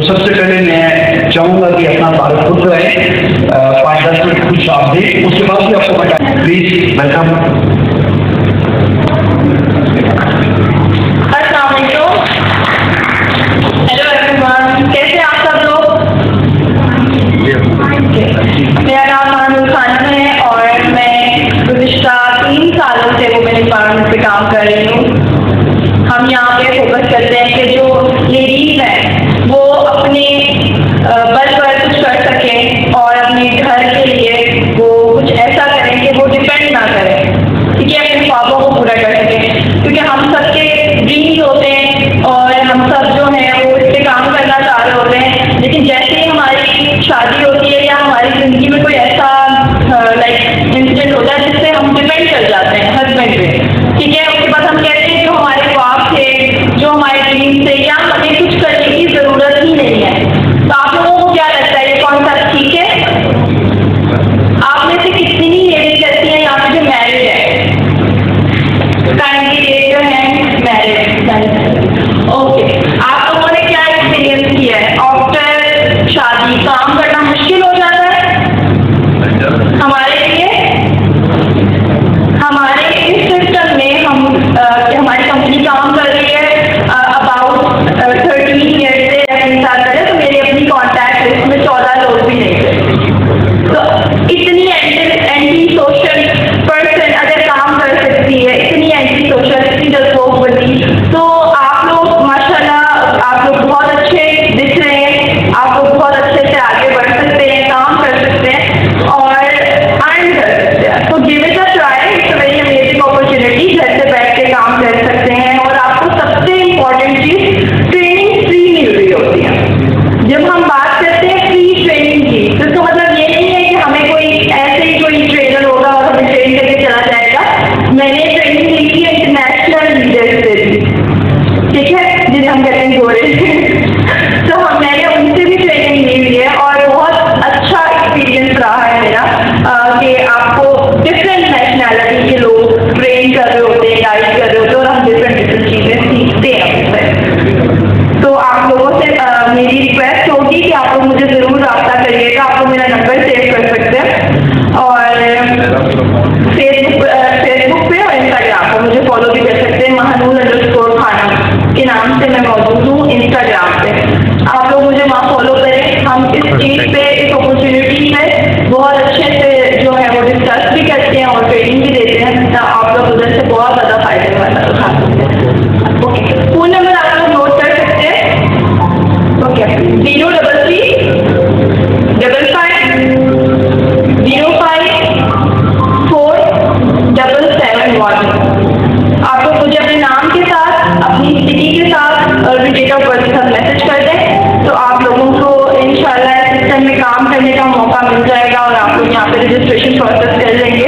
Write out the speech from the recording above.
सबसे पहले मैं चाहूंगा कि अपना तारुफ खुद कराएं, 5-10 मिनट कुछ आप दें, उसके बाद भी आपको बताएं। Please welcome. हेलो एवरीवन, कैसे आप सब लोग? मेरा नाम मानुल खानम है और मैं गुज़िश्ता 3 सालों से वुमेन एम्पावरमेंट पे काम कर रही हूँ। हम यहाँ पे फोकस करते हैं कि जो लेडीज़ हैं वो अपने बल पर कुछ कर सकें और अपने घर के लिए वो कुछ ऐसा करें कि वो डिपेंड ना करें, ठीक है, अपने ख्वाबों को पूरा कर सकें। क्योंकि हम सबके ड्रीम्स होते हैं और हम सब जो हैं वो इस पर काम करना चाह रहे होते हैं, लेकिन जैसे ही हमारी शादी होती है या हमारी ज़िंदगी में कोई ऐसा इंसिडेंट होता है जिससे हम डिपेंड कर जाते हैं हस्बैंड पे, ठीक है, उसके बाद हम कहते हैं जो हमारे ख्वाब थे, जो हमारे ड्रीम थे, या हमें कुछ करने की ज़रूरत ही नहीं है। तो आप लोगों को क्या लगता है ये कॉन्सेप्ट ठीक है? आप में से कितनी ही लेडीज ऐसी हैं यहाँ पे जो मैरिड है? Kindly raise your hand. Married, okay. आप लोगों ने क्या एक्सपीरियंस किया है? आफ्टर शादी काम करना मुश्किल हो जाता है हमारे लिए। हमारे इस सिस्टम में हमारी कंपनी काम कर रही है अबाउट 13 ईयर्स से अपने साथ करें, तो मेरी अपनी कॉन्टैक्ट लिस्ट में 14 लोग भी नहीं थे। तो इतनी एंटी सोशल पर्सन अगर काम कर सकती है, इतनी एंटी सोशल, इतनी जल्दबाजी, तो आप लोग माशाल्लाह, आप लोग बहुत अच्छे दिख रहे हैं, आप लोग बहुत अच्छे से आगे बढ़ सकते हैं, काम कर सकते हैं और अर्न कर सकते हैं। तो give it a try, it's a very amazing opportunity. घर से बैठ के काम कर सकते हैं और आपको सबसे इम्पोर्टेंट चीज़ ट्रेनिंग फ्री मिल रही होती है। जब हम बात करते हैं फ्री ट्रेनिंग की, तो इसका मतलब ये नहीं है कि हमें कोई ऐसे ही कोई ट्रेनर होगा और हमें ट्रेन करके चला जाएगा। मैंने ट्रेनिंग ली थी इंटरनेशनल लीडर्स से भी, ठीक है, जिन्हें हम कहते हैं गोरे तो मैंने उनसे भी ट्रेनिंग ली हुई है और बहुत अच्छा एक्सपीरियंस रहा है मेरा कि आपको डिफरेंट नेशनैलिटी के लोग ट्रेन कर रहे होते हैं, गाइड कर रहे होते हैं और हम डिफरेंट चीज़ें सीखते हैं उनसे। तो आप लोगों से मेरी रिक्वेस्ट होगी कि आप लोग मुझे ज़रूर रब्ता करिएगा। आप लोग मेरा नंबर सेव कर सकते हैं और फेसबुक पे और इंस्टाग्राम पर मुझे फॉलो भी कर सकते हैं। mahanul_खानम के नाम से मैं मौजूद हूँ इंस्टाग्राम पे। आप लोग मुझे वहाँ फॉलो करें। हम इस चीज़ पे, इस अपॉर्चुनिटी पे बहुत अच्छे से जो है वो डिस्कस भी करते हैं और ट्रेनिंग भी देते हैं, तो आप लोग उधर से बहुत ज़्यादा फायदे उठा सकते हैं। ओके, फ़ोन नंबर आप लोग नोट कर सकते हैं। ओके, 033 55 05 4 771। आप लोग मुझे अपने नाम के साथ, अपनी सिटी के साथ और डेट ऑफ बर्थ के साथ मैसेज कर दें, तो आप लोगों को इंशाल्लाह सिस्टम में काम करने का मौका मिल जाएगा और आप लोग यहाँ पे रजिस्ट्रेशन प्रोसेस कर लेंगे।